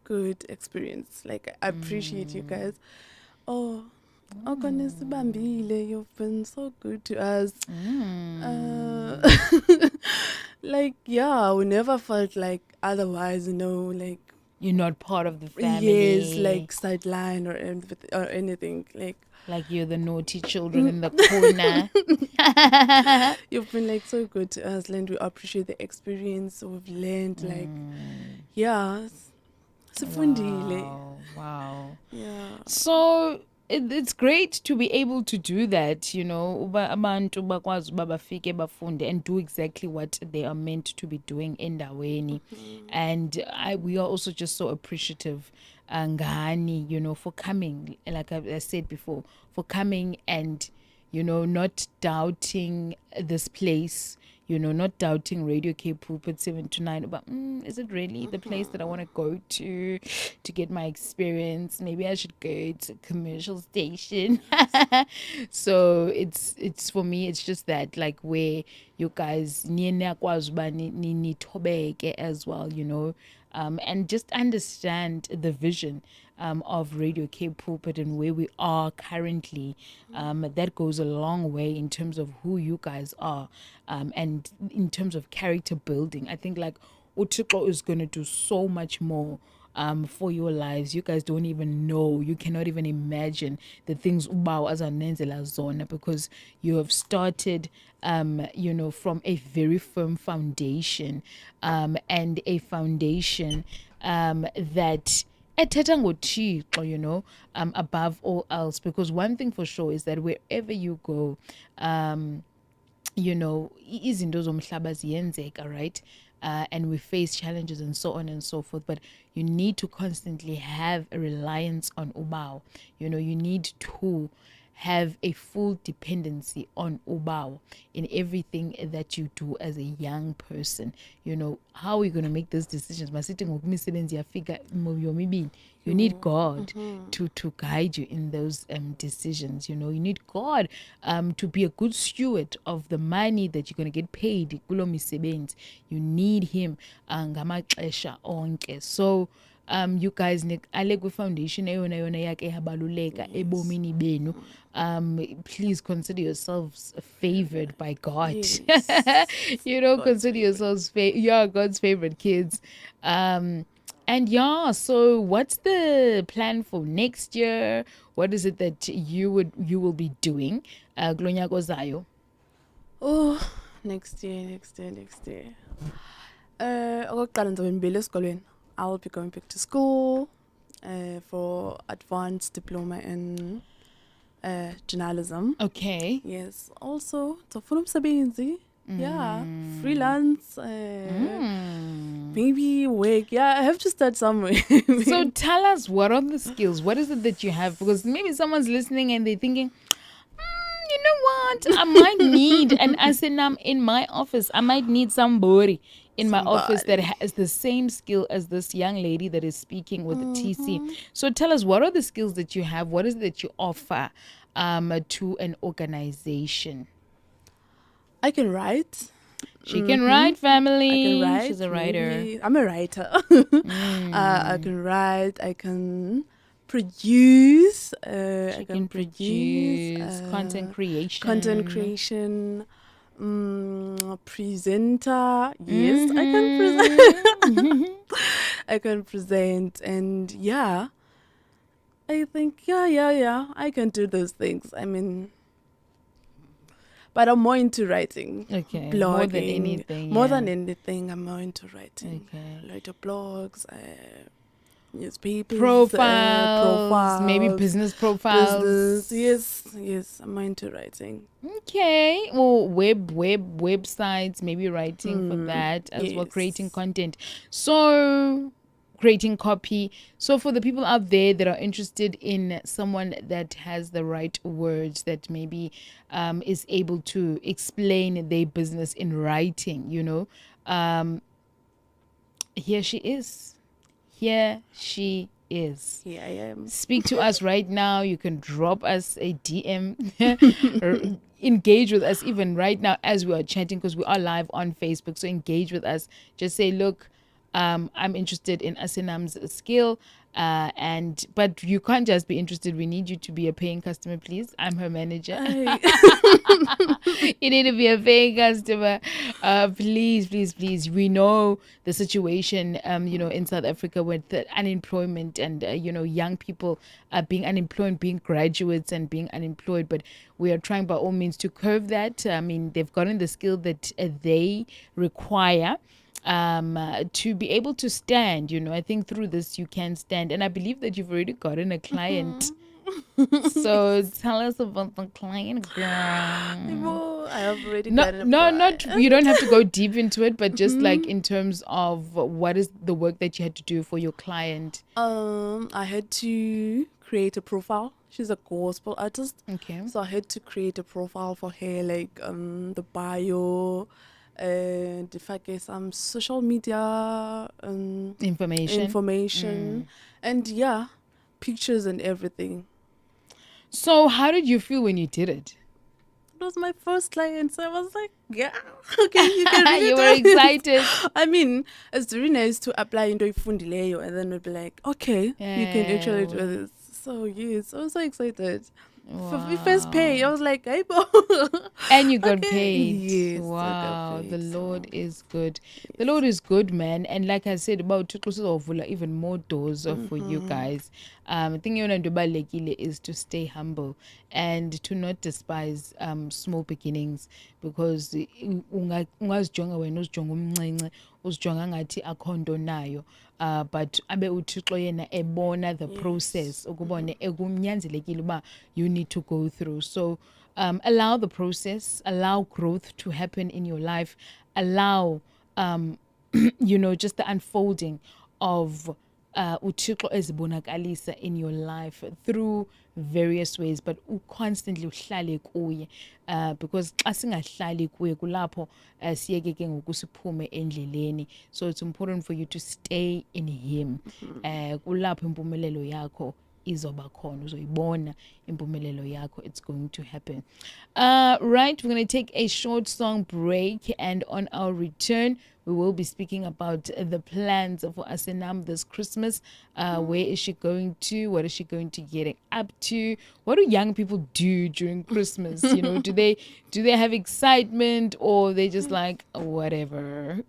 good experience. Like, I appreciate you guys. Oh, Okonesi Bambile, you've been so good to us. Like, yeah, we never felt like otherwise, like, you're not part of the family. yes, like sideline or anything. Like you're the naughty children in the corner. You've been like so good to us, and we appreciate the experience we've learned. Like, yeah, sifundile. Wow. Yeah. So it's great to be able to do that, abantu bakwazi uba bafike bafunde and do exactly what they are meant to be doing endaweni. And we are also just so appreciative, ngani, for coming, like I said before, for coming and not doubting this place, not doubting Radio K Pulpit 7 to 9 about, is it really the place that I want to go to get my experience? Maybe I should go to a commercial station. So it's for me, it's just that, like, where you guys ni tobeke as well, and just understand the vision of Radio K Pulpit and where we are currently. That goes a long way in terms of who you guys are, and in terms of character building. I think, like, Utuko is going to do so much more for your lives. You guys don't even know. You cannot even imagine the things ubao as anenzela zona, because you have started from a very firm foundation, and a foundation that ethetha ngoThixo, above all else. Because one thing for sure is that wherever you go, izinto zomhlaba ziyenzeka, right? And we face challenges and so on and so forth, but you need to constantly have a reliance on ubao. You need to have a full dependency on ubao in everything that you do as a young person. How are you going to make those decisions? You need God to guide you in those decisions. You need God to be a good steward of the money that you're going to get paid. You need him ngamaxesha onke. So you guys alekwe foundation eyona yakhe yabaluleka ebomini benu. Please consider yourselves favored by God. Yes. Consider yourselves you're God's favorite kids. And yeah, so what's the plan for next year? What is it that you will be doing? Glonyako zayo. Oh, next year. Okokuqala ndizobe ndibuyele esikolweni. I will be going back to school for advanced diploma in journalism. Okay. Yes. Also, ndizofuna umsebenzi. Yeah, freelance, maybe work. Yeah, I have to start somewhere. So tell us, what are the skills? What is it that you have? Because maybe someone's listening and they're thinking, you know what? I might need an asinam in my office. I might need somebody in my office that has the same skill as this young lady that is speaking with the TC. So tell us, what are the skills that you have? What is it that you offer to an organization? I can write. She can write, family. I can write. She's a writer. Maybe. I'm a writer. I can write. I can produce. I can produce content creation. Presenter. Yes, I can present. I can present, and yeah, I think yeah. I can do those things. I mean. But I'm more into writing. Okay. Blogging. More than anything, I'm more into writing. Okay. Write blogs, newspapers. Profiles. Maybe business profiles. Yes. I'm more into writing. Okay. Well, websites, maybe writing for that as well, creating content. So, creating copy. So for the people out there that are interested in someone that has the right words, that maybe is able to explain their business in writing, here she is. Here I am. Speak to us right now. You can drop us a DM or engage with us even right now as we are chatting, because we are live on Facebook. So engage with us. Just say, look, I'm interested in Asenam's skill. But you can't just be interested. We need you to be a paying customer, please. I'm her manager. Ay. You need to be a paying customer. Please, please, please. We know the situation, in South Africa with the unemployment and, young people being unemployed, being graduates and being unemployed. But we are trying by all means to curb that. I mean, they've gotten the skill that they require to be able to stand. I think through this you can stand. And I believe that you've already gotten a client. So tell us about the client, girl. I have already No, gotten a not prize. you don't have to go deep into it, but just like in terms of what is the work that you had to do for your client. I had to create a profile. She's a gospel artist. Okay. So I had to create a profile for her, like the bio, and if I get some social media information, and yeah, pictures and everything. So how did you feel when you did it? It was my first client, so I was like, yeah, okay, you can really You do were it. excited. I mean, it's really nice to apply into ifundileyo and then we'll be like, okay, you can actually do this. So yes, I was so excited. For my first pay, I was like, hey, bo. And you got Okay. paid. Yes, I Wow, got paid, the Lord so. is good. The Lord is good, man. And like I said, about to even more doors for you guys. I think is to stay humble and to not despise small beginnings, because ungazijonga wena uzijonga umncinci, uzijonga ngathi akho nto nayo. But abe uthixo yena ebona the process, ukubone ekumnyanzelekile uba you need to go through. So allow the process, allow growth to happen in your life, allow just the unfolding of uthixo ezibonakalisa in your life through various ways, but constantly uhlale kuye, because xa singahlali kuye kulapho siyeke ke ngoku siphume endleleni. So it's important for you to stay in him. Kulapho impumelelo yakho izoba khona, uzoyibona impumelelo yakho. It's going to happen. Right, we're going to take a short song break, and on our return we will be speaking about the plans for Asenam this Christmas. Where is she going to? What is she going to get up to? What do young people do during Christmas? Do they have excitement, or they just like whatever?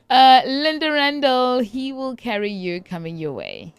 Linda Randall, He Will Carry You, coming your way.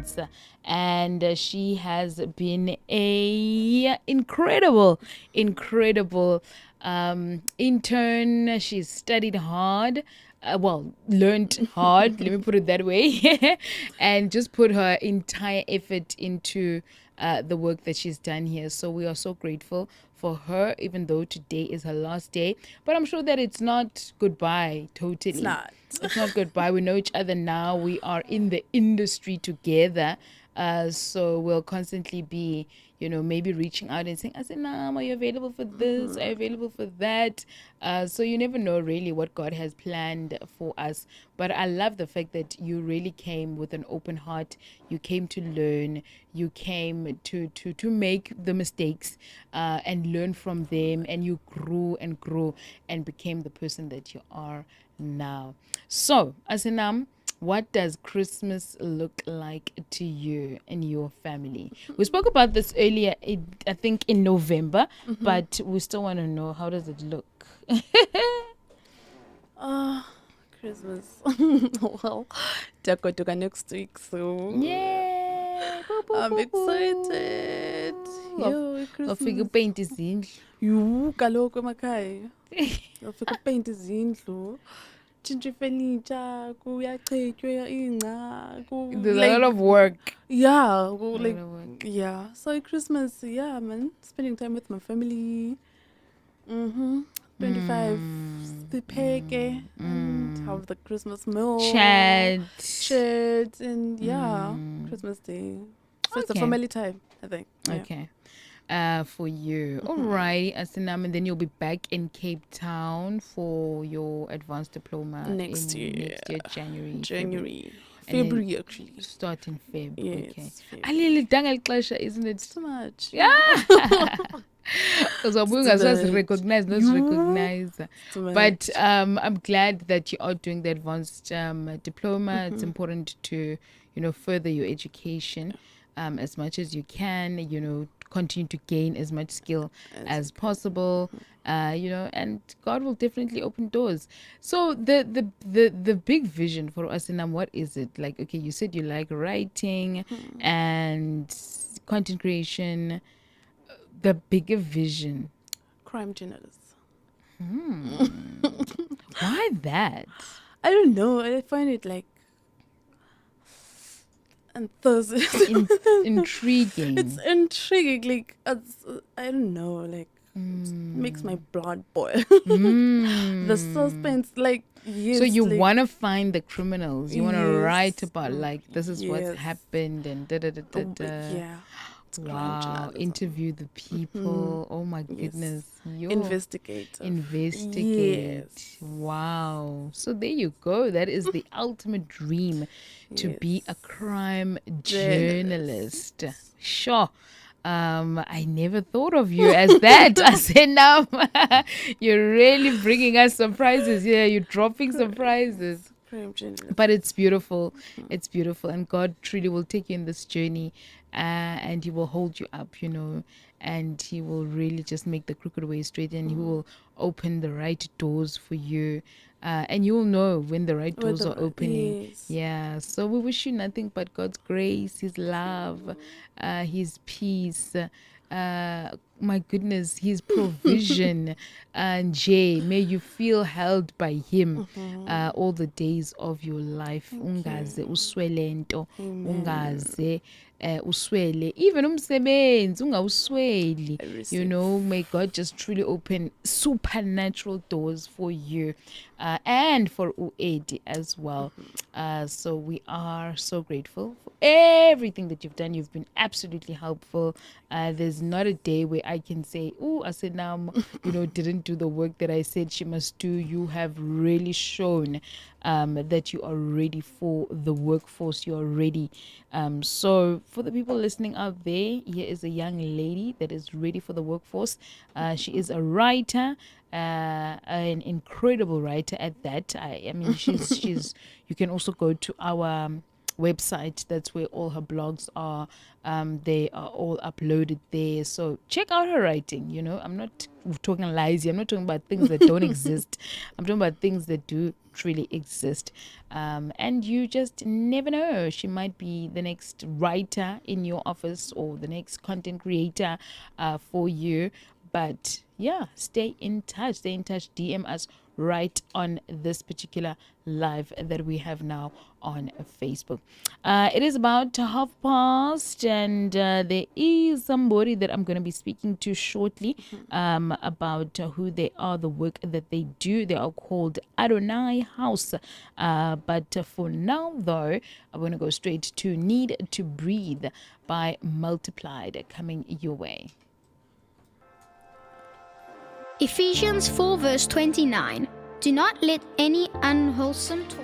months, and she has been a incredible intern. She's studied hard, learned hard, let me put it that way, and just put her entire effort into the work that she's done here. So we are so grateful for her, even though today is her last day. But I'm sure that it's not goodbye totally. It's not. It's not goodbye. We know each other now. We are in the industry together. So we'll constantly be, maybe reaching out and saying, I said, Nam, are you available for this? Are you available for that? So you never know really what God has planned for us. But I love the fact that you really came with an open heart. You came to learn. You came to make the mistakes and learn from them. And you grew and grew and became the person that you are now. So, Asinam, what does Christmas look like to you and your family? We spoke about this earlier, I think in November, but we still want to know, how does it look? Christmas. Well, Dakotoka next week, so Yay! I'm excited. Yo, Ufika Christmas. paint izindlu. Yhu kaloku emakhaya. Ufika upaint izindlu. Tshintsha ifurniture, kuyachetywa ingca, There's a lot of work. Yeah, A lot like of work. yeah. So Christmas, yeah, man, spending time with my family. 25, sipheke and have the Christmas meal. Chat. And yeah, Christmas Day. So it's a Okay. family time, I think. Yeah. Okay. For you. Alrighty, Asinam, and then you'll be back in Cape Town for your advanced diploma Next year. Next year, January. January. And then February, actually. Start in Feb. Yes, Okay. Feb. Alili danga xesha, isn't it? It's too much. Yeah. Because I'm much. recognize, not Yeah. recognize. Too much. But I'm glad that you are doing the advanced diploma. It's important to, further your education as much as you can, continue to gain as much skill as possible, and God will definitely open doors. So the big vision for Asinam, what is it? Like, okay, you said you like writing and content creation. The bigger vision. Crime journalists. Why that? I don't know. I find it like Intriguing. It's intriguing. Like I don't know. Like it makes my blood boil. The suspense, like yes. So you like, want to find the criminals. You want to Yes. write about like this is what's Yes. happened and da da da da da. yeah. It's crime Wow! journalism. Interview the people. Oh my goodness! Yo. Investigate. Investigate. Yes. Wow. So there you go. That is the ultimate dream, to be a crime journalist. Sure. I never thought of you as that. I said, now you're really bringing us surprises. Yeah, you're dropping surprises. Crime journalism. But it's beautiful. It's beautiful. And God truly will take you in this journey and He will hold you up, and He will really just make the crooked way straight, and He will open the right doors for you. And you will know when the right doors are opening. Yes. Yeah. So we wish you nothing but God's grace, His love, His peace. My goodness, His provision. And Jay, may you feel held by Him all the days of your life. Ungaze uswele nto, ungaze uswele, even umsebenzi ungawusweli. May God just truly open supernatural doors for you and for Uedi as well. So we are so grateful for everything that you've done. You've been absolutely helpful. There's not a day where I can say, oh, Asinam, didn't do the work that I said she must do. You have really shown that you are ready for the workforce. You are ready. So for the people listening out there, here is a young lady that is ready for the workforce. She is a writer, an incredible writer at that. I mean, she's. You can also go to our website. That's where all her blogs are. They are all uploaded there. So check out her writing. I'm not talking lies here. I'm not talking about things that don't exist. I'm talking about things that do truly exist. And you just never know. She might be the next writer in your office or the next content creator for you. But yeah, stay in touch. DM us right on this particular live that we have now on Facebook. It is about past, and there is somebody that I'm going to be speaking to shortly about who they are, the work that they do. They are called Adonai House. But for now, though, I'm going to go straight to Need to Breathe by Multiplied, coming your way. Ephesians 4 verse 29. Do not let any unwholesome talk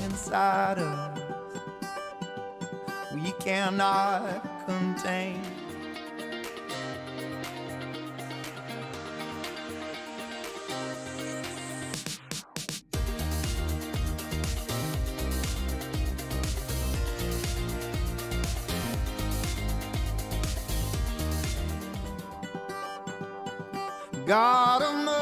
inside us we cannot contain. God of mercy,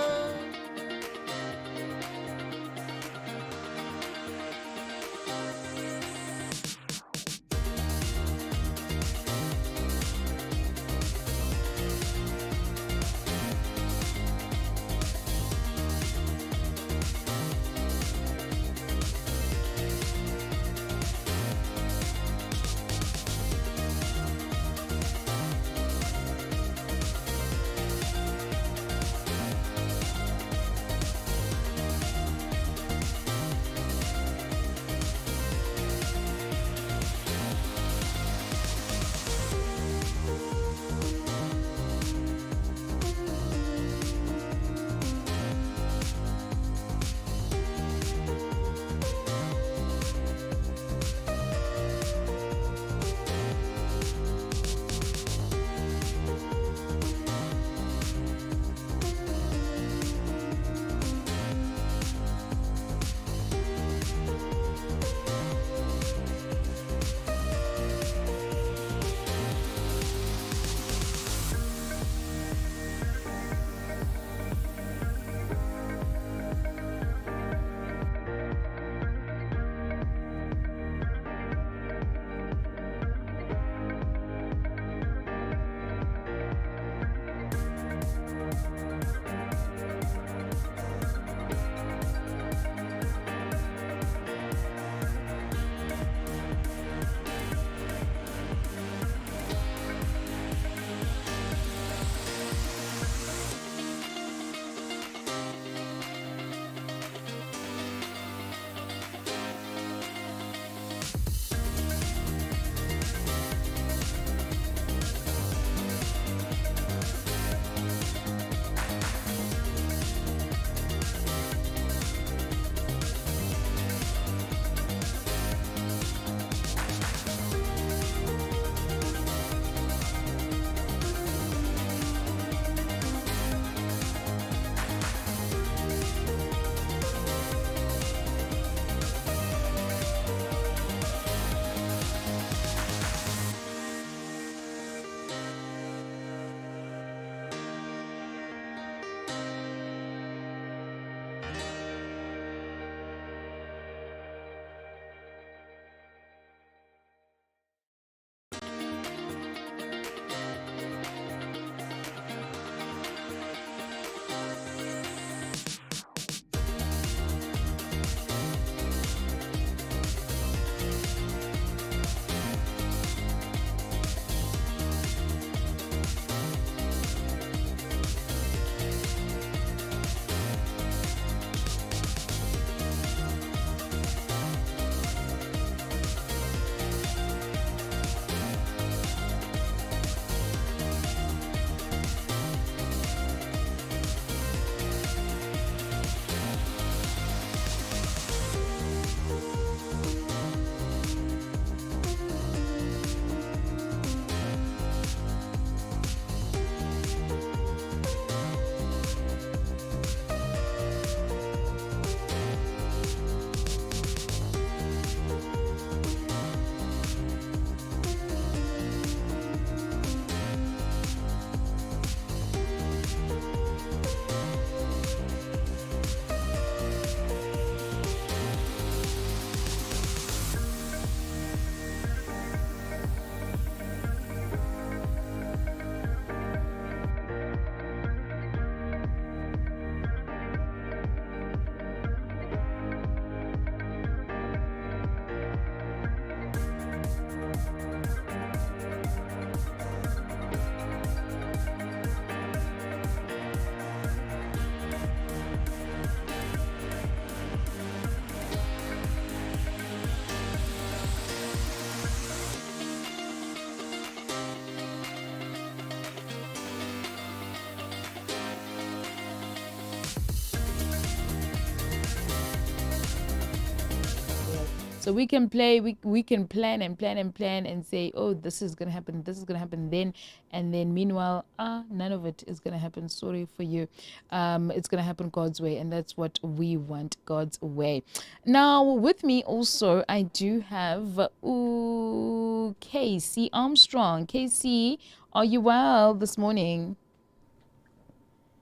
So we can we can plan and say, oh, this is gonna happen, then, and then meanwhile, none of it is gonna happen. Sorry for you. It's gonna happen God's way, and that's what we want, God's way. Now with me also, I do have Casey Armstrong. Casey, are you well this morning?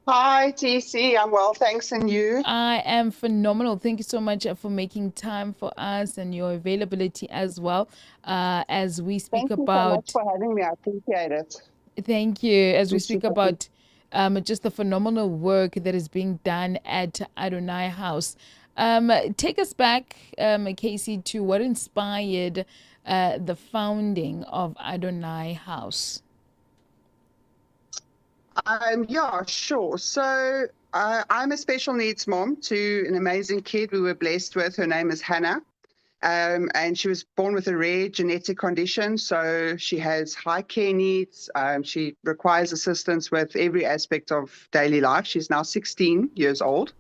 Hi, TC. I'm well, thanks. And you? I am phenomenal. Thank you so much for making time for us and your availability as well, as we speak Thank you so much about. for having me. I appreciate it. Thank you. As we It's speak super cool. about just the phenomenal work that is being done at Adonai House. Take us back, Casey, to what inspired the founding of Adonai House. Yeah, sure. So I'm a special needs mom to an amazing kid we were blessed with. Her name is Hannah. And she was born with a rare genetic condition. So she has high care needs. She requires assistance with every aspect of daily life. She's now 16 years old.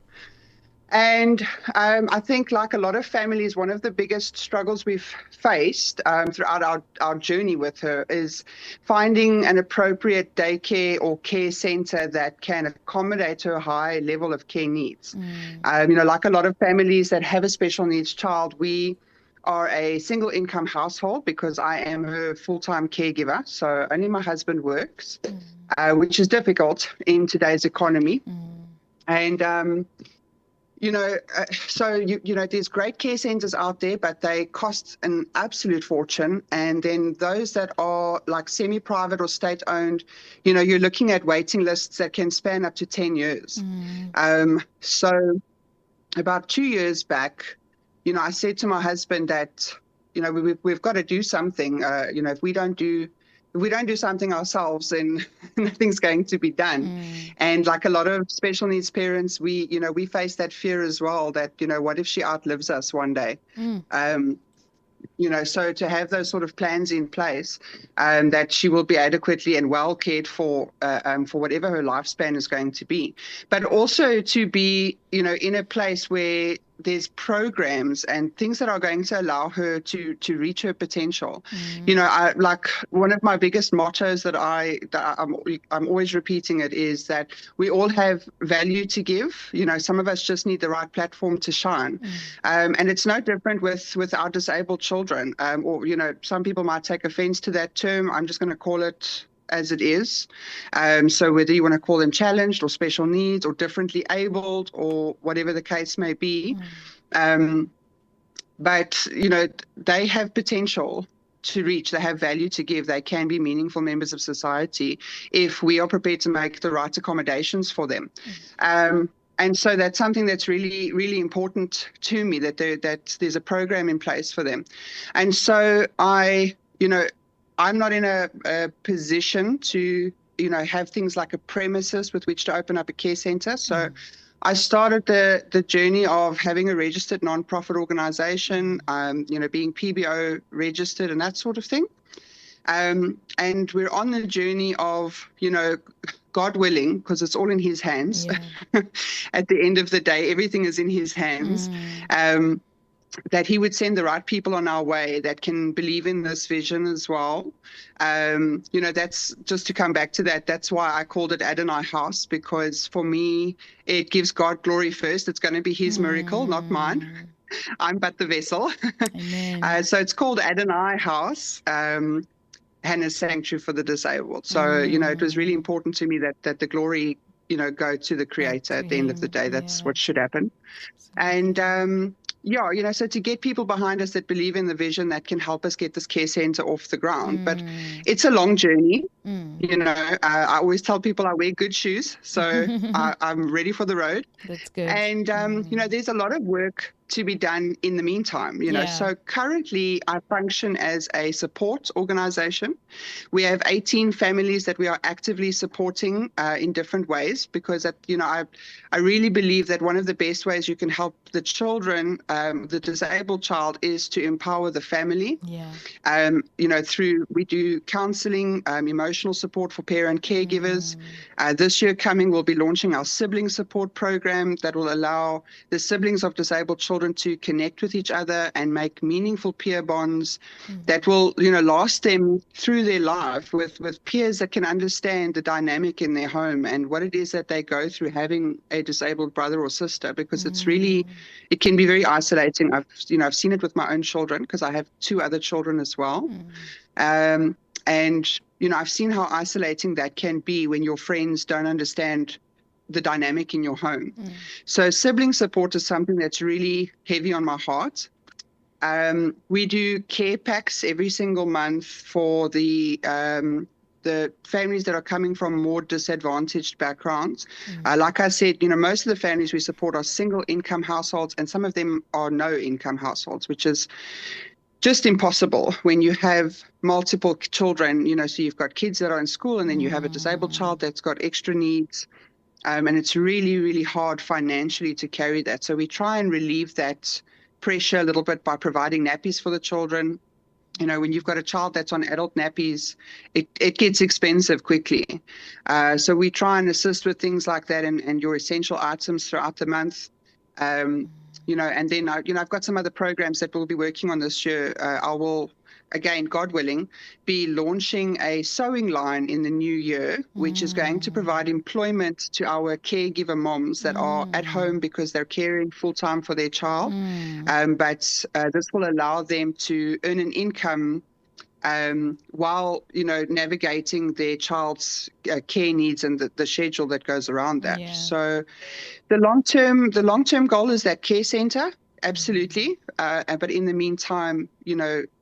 And I think, like a lot of families, one of the biggest struggles we've faced throughout our journey with her is finding an appropriate daycare or care center that can accommodate her high level of care needs. Like a lot of families that have a special needs child, we are a single income household because I am her full-time caregiver. So only my husband works, which is difficult in today's economy. And so there's great care centers out there, but they cost an absolute fortune. And then those that are like semi-private or state-owned, you're looking at waiting lists that can span up to 10 years. So about 2 years back, I said to my husband that, we've got to do something. If we don't do something ourselves, then nothing's going to be done. And like a lot of special needs parents, we face that fear as well, that, what if she outlives us one day? So to have those sort of plans in place, that she will be adequately and well cared for whatever her lifespan is going to be, but also to be, in a place where there's programs and things that are going to allow her to reach her potential. I like one of my biggest mottos that I'm always repeating it is that we all have value to give. Some of us just need the right platform to shine. And it's no different with our disabled children. Or some people might take offense to that term. I'm just going to call it as it is. So whether you want to call them challenged or special needs or differently abled or whatever the case may be, but they have potential to reach, they have value to give, they can be meaningful members of society if we are prepared to make the right accommodations for them. And so that's something that's really, really important to me, that there's a program in place for them. And so I'm not in a position to, have things like a premises with which to open up a care center. So I started the journey of having a registered nonprofit organization, being PBO registered and that sort of thing. And we're on the journey of, God willing, because it's all in his hands. Yeah. At the end of the day, everything is in his hands. That he would send the right people on our way that can believe in this vision as well. That's just to come back to that. That's why I called it Adonai House, because for me, it gives God glory first. It's going to be his miracle, not mine. I'm but the vessel. So it's called Adonai House. Hannah's Sanctuary for the Disabled. So, it was really important to me that the glory, go to the Creator at the end of the day. That's what should happen. And so to get people behind us that believe in the vision, that can help us get this care center off the ground. But it's a long journey. I always tell people I wear good shoes, so I'm ready for the road. That's good. And, there's a lot of work to be done in the meantime. So currently I function as a support organization. We have 18 families that we are actively supporting in different ways, because I really believe that one of the best ways you can help the children, the disabled child, is to empower the family. We do counseling, emotional support for parent caregivers. This year coming, we'll be launching our sibling support program that will allow the siblings of disabled children children to connect with each other and make meaningful peer bonds that will, last them through their life with peers that can understand the dynamic in their home and what it is that they go through having a disabled brother or sister, because it can be very isolating. I've seen it with my own children because I have 2 other children as well. And I've seen how isolating that can be when your friends don't understand the dynamic in your home. So sibling support is something that's really heavy on my heart. We do care packs every single month for the families that are coming from more disadvantaged backgrounds. Like I said, most of the families we support are single income households, and some of them are no income households, which is just impossible when you have multiple children, so you've got kids that are in school and then you have a disabled child that's got extra needs. And it's really, really hard financially to carry that. So we try and relieve that pressure a little bit by providing nappies for the children. When you've got a child that's on adult nappies, it gets expensive quickly. So we try and assist with things like that and your essential items throughout the month. And then, I've got some other programs that we'll be working on this year. I will, again, God willing, be launching a sewing line in the new year, which is going to provide employment to our caregiver moms that are at home because they're caring full time for their child. But this will allow them to earn an income while navigating their child's care needs and the schedule that goes around that. So the long term goal is that care center, absolutely. But in the meantime,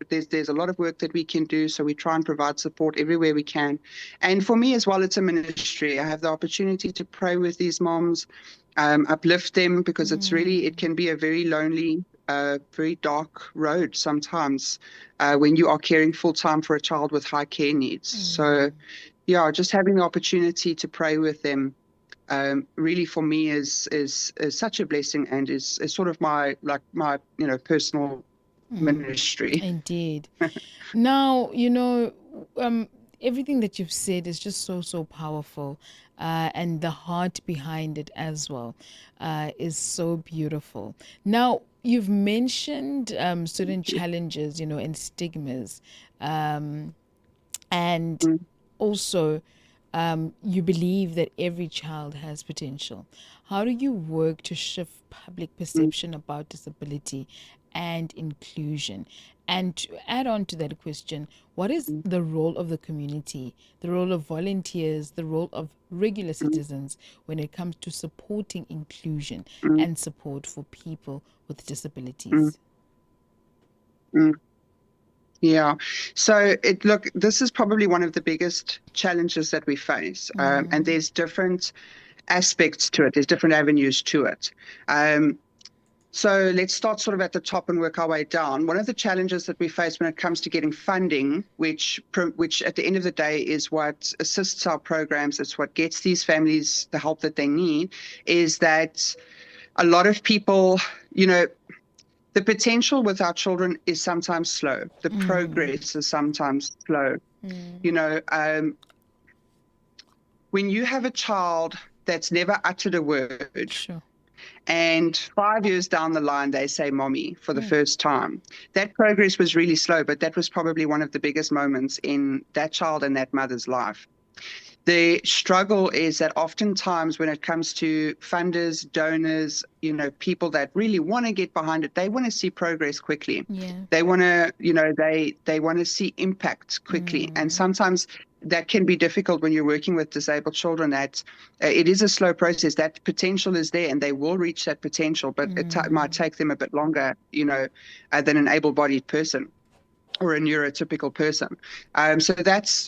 there's a lot of work that we can do. So we try and provide support everywhere we can. And for me as well, it's a ministry. I have the opportunity to pray with these moms, uplift them, because it can be a very lonely, very dark road sometimes when you are caring full time for a child with high care needs. So just having the opportunity to pray with them really for me is such a blessing, and is sort of my personal ministry. Indeed. Now, everything that you've said is just so powerful, and the heart behind it as well is so beautiful. Now, you've mentioned certain challenges, and stigmas, and also you believe that every child has potential. How do you work to shift public perception about disability and inclusion? And to add on to that question, what is the role of the community, the role of volunteers, the role of regular citizens when it comes to supporting inclusion and support for people with disabilities? Yeah. So this is probably one of the biggest challenges that we face. And there's different aspects to it. There's different avenues to it. So let's start sort of at the top and work our way down. One of the challenges that we face when it comes to getting funding, which at the end of the day is what assists our programs, it's what gets these families the help that they need, is that a lot of people, the potential with our children is sometimes slow. The progress is sometimes slow. When you have a child that's never uttered a word, Sure. and 5 years down the line, they say mommy for the first time, that progress was really slow, but that was probably one of the biggest moments in that child and that mother's life. The struggle is that oftentimes when it comes to funders, donors, people that really want to get behind it, they want to see progress quickly. Yeah. They want to, they want to see impact quickly. And sometimes that can be difficult when you're working with disabled children, that it is a slow process. That potential is there and they will reach that potential, but it might take them a bit longer, than an able-bodied person or a neurotypical person. So that's,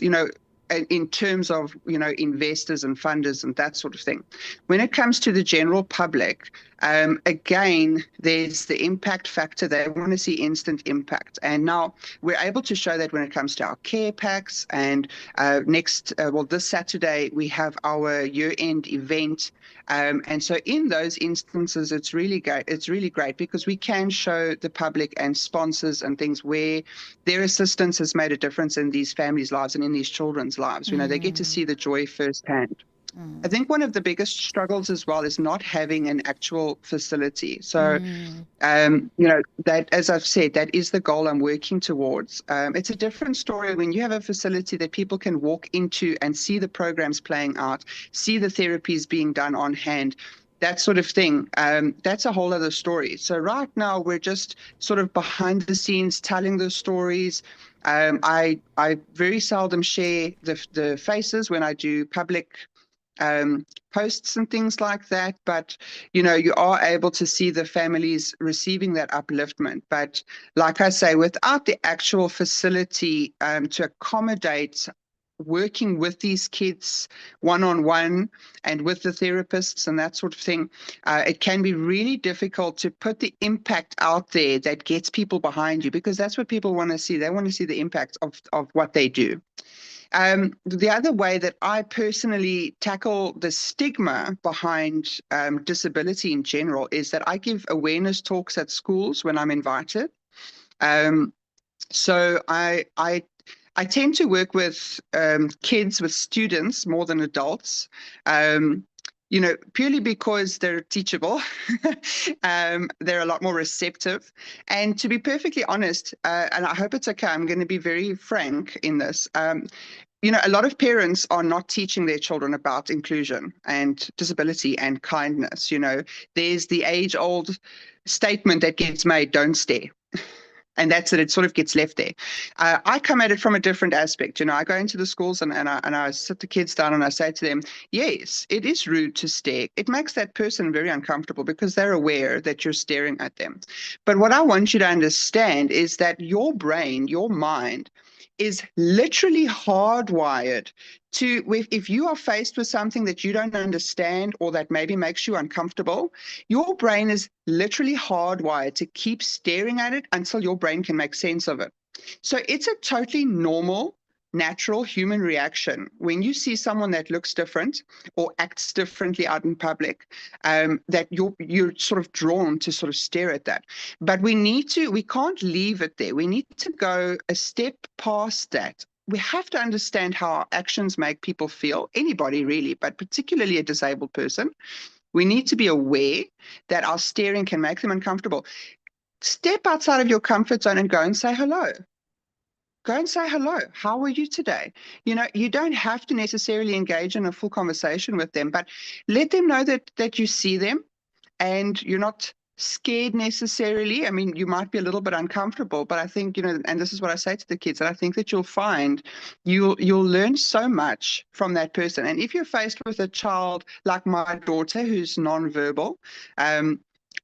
in terms of, investors and funders and that sort of thing. When it comes to the general public, again, there's the impact factor. They want to see instant impact. And now we're able to show that when it comes to our care packs. And this Saturday, we have our year-end event. And so in those instances, it's really great. It's really great because we can show the public and sponsors and things where their assistance has made a difference in these families' lives and in these children's lives. They get to see the joy firsthand. I think one of the biggest struggles as well is not having an actual facility. So, that, as I've said, that is the goal I'm working towards. It's a different story when you have a facility that people can walk into and see the programs playing out, see the therapies being done on hand, that sort of thing. That's a whole other story. So right now we're just sort of behind the scenes telling those stories. I very seldom share the faces when I do public posts and things like that, but you are able to see the families receiving that upliftment. But like I say, without the actual facility to accommodate working with these kids one-on-one and with the therapists and that sort of thing, it can be really difficult to put the impact out there that gets people behind you, because that's what people want to see. They want to see the impact of what they do. The other way that I personally tackle the stigma behind disability in general is that I give awareness talks at schools when I'm invited. So I tend to work with kids, with students more than adults. Purely because they're teachable. They're a lot more receptive. And to be perfectly honest, and I hope it's okay, I'm going to be very frank in this. A lot of parents are not teaching their children about inclusion and disability and kindness. There's the age-old statement that gets made, don't stare. And that's it. It sort of gets left there. I come at it from a different aspect. I go into the schools and I sit the kids down and I say to them, yes, it is rude to stare. It makes that person very uncomfortable because they're aware that you're staring at them. But what I want you to understand is that your brain, your mind, is literally hardwired to, if you are faced with something that you don't understand or that maybe makes you uncomfortable, your brain is literally hardwired to keep staring at it until your brain can make sense of it. So it's a totally normal, natural human reaction when you see someone that looks different or acts differently out in public, that you're sort of drawn to sort of stare at that. But we can't leave it there. We need to go a step past that. We have to understand how our actions make people feel, anybody really, but particularly a disabled person. We need to be aware that our staring can make them uncomfortable. Step outside of your comfort zone and go and say hello. Go and say hello. How are you today? You don't have to necessarily engage in a full conversation with them, but let them know that you see them and you're not scared necessarily. I mean, you might be a little bit uncomfortable, but I think, and this is what I say to the kids, and I think that you'll find you'll learn so much from that person. And if you're faced with a child like my daughter who's nonverbal,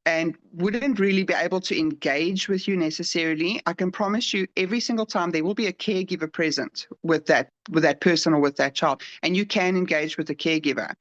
and wouldn't really be able to engage with you necessarily, I can promise you every single time there will be a caregiver present with that person or with that child, and you can engage with the caregiver,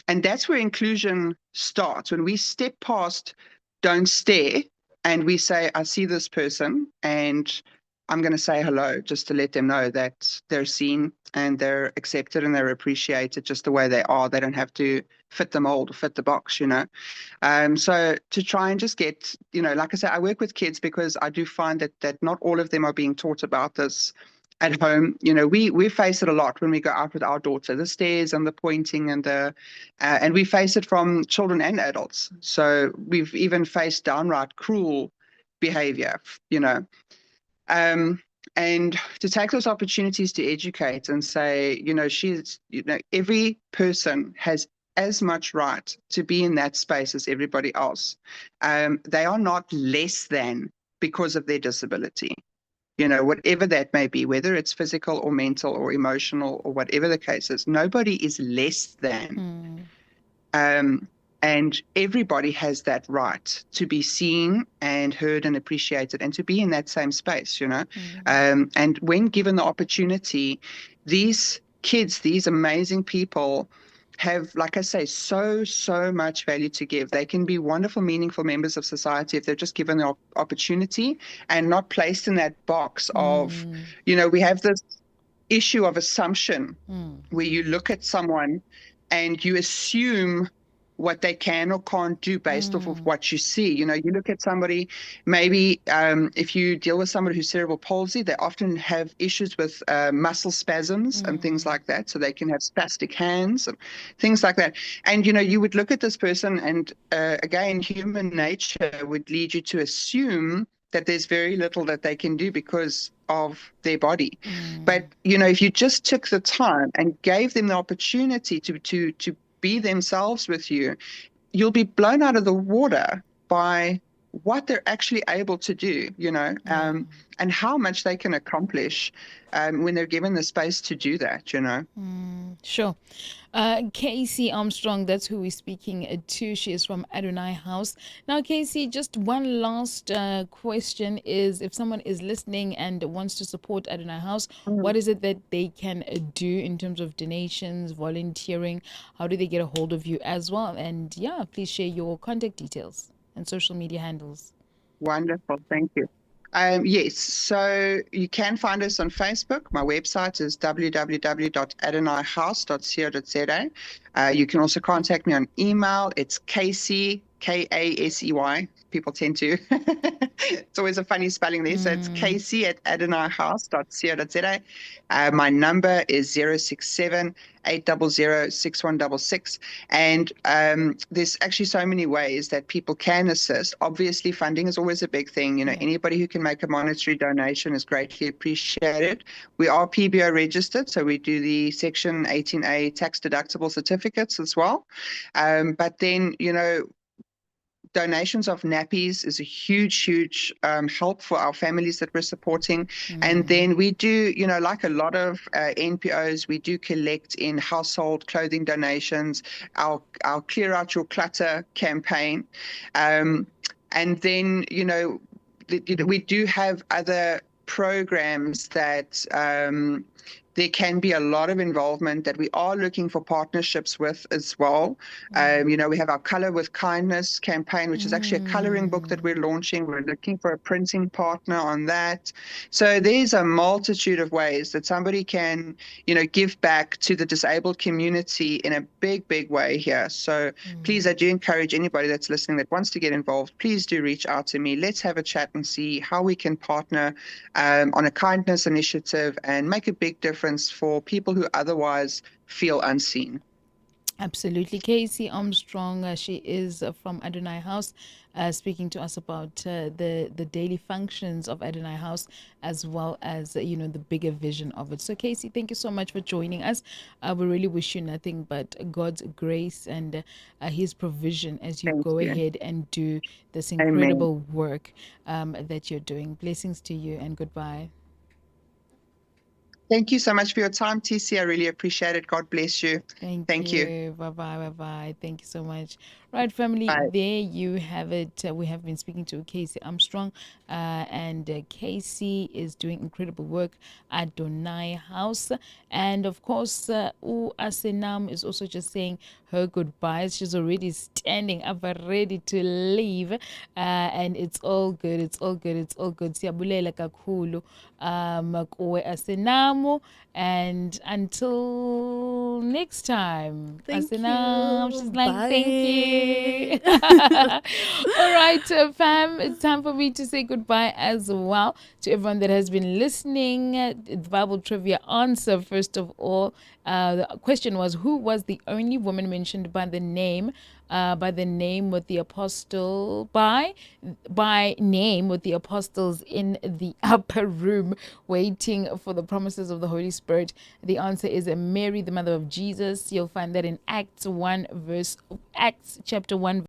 and that's where inclusion starts. When we step past, don't stare, and we say, I see this person and I'm going to say hello, just to let them know that they're seen and they're accepted and they're appreciated just the way they are. They don't have to fit the mold or fit the box, So to try and just get, like I say, I work with kids because I do find that not all of them are being taught about this at home. We face it a lot when we go out with our daughter, the stares and the pointing and we face it from children and adults. So we've even faced downright cruel behavior, and to take those opportunities to educate and say, every person has as much right to be in that space as everybody else. They are not less than because of their disability. Whatever that may be, whether it's physical or mental or emotional or whatever the case is, nobody is less than. And everybody has that right to be seen and heard and appreciated and to be in that same space, And when given the opportunity, these kids, these amazing people have, like I say, so much value to give. They can be wonderful, meaningful members of society if they're just given the opportunity and not placed in that box of, we have this issue of assumption where you look at someone and you assume what they can or can't do based off of what you see. You know, you look at somebody, maybe if you deal with somebody who's cerebral palsy, they often have issues with muscle spasms and things like that. So they can have spastic hands and things like that. And, you know, you would look at this person and again, human nature would lead you to assume that there's very little that they can do because of their body. But, you know, if you just took the time and gave them the opportunity to be themselves with you, you'll be blown out of the water by what they're actually able to do, you know, and how much they can accomplish when they're given the space to do that, you know. Sure. Casey Armstrong, that's who we're speaking to. She is from Adonai House. Now, Casey, just one last question is, if someone is listening and wants to support Adonai House, what is it that they can do in terms of donations, volunteering? How do they get a hold of you as well? And yeah, please share your contact details and social media handles. Wonderful. Thank you. Yes, so you can find us on Facebook. My website is www.adonaihouse.co.za. You can also contact me on email. It's Casey, Kasey. People tend to, it's always a funny spelling there. So it's Casey@adonaihouse.co.za. My number is 067-800-6166. And there's actually so many ways that people can assist. Obviously, funding is always a big thing. You know, anybody who can make a monetary donation is greatly appreciated. We are PBO registered, so we do the Section 18A tax deductible certificates as well. But then, you know, donations of nappies is a huge help for our families that we're supporting. And then we do, you know, like a lot of NPOs, we do collect in household clothing donations, our Clear Out Your Clutter campaign. And then, you know, we do have other programs that there can be a lot of involvement that we are looking for partnerships with as well. You know, we have our Color with Kindness campaign, which is actually a coloring book that we're launching. We're looking for a printing partner on that. So there's a multitude of ways that somebody can, you know, give back to the disabled community in a big way here. So please, I do encourage anybody that's listening that wants to get involved, please do reach out to me. Let's have a chat and see how we can partner on a kindness initiative and make a big difference for people who otherwise feel unseen. Absolutely. Casey Armstrong, she is from Adonai House, speaking to us about the daily functions of Adonai House, as well as, you know, the bigger vision of it. So, Casey, thank you so much for joining us. We really wish you nothing but God's grace and his provision as you Thank go you. ahead and do this Amen. incredible work that you're doing. Blessings to you and goodbye. Thank you so much for your time, TC. I really appreciate it. God bless you. Thank you. Bye-bye. Thank you so much. Right, family, Bye. there you have it. We have been speaking to Casey Armstrong, and Casey is doing incredible work at Adonai House. And of course, Asenam is also just saying her goodbyes. She's already standing up, ready to leave. And it's all good. Siyabulela kakhulu kuwe Asenam. And until next time, Thank Asenam, you. she's like, Bye. thank you. All right, fam, it's time for me to say goodbye as well to everyone that has been listening. The Bible trivia answer, first of all, the question was, who was the only woman mentioned by the name with the apostle by name with the apostles in the upper room waiting for the promises of the Holy Spirit? The answer is Mary, the mother of Jesus. You'll find that in Acts chapter 1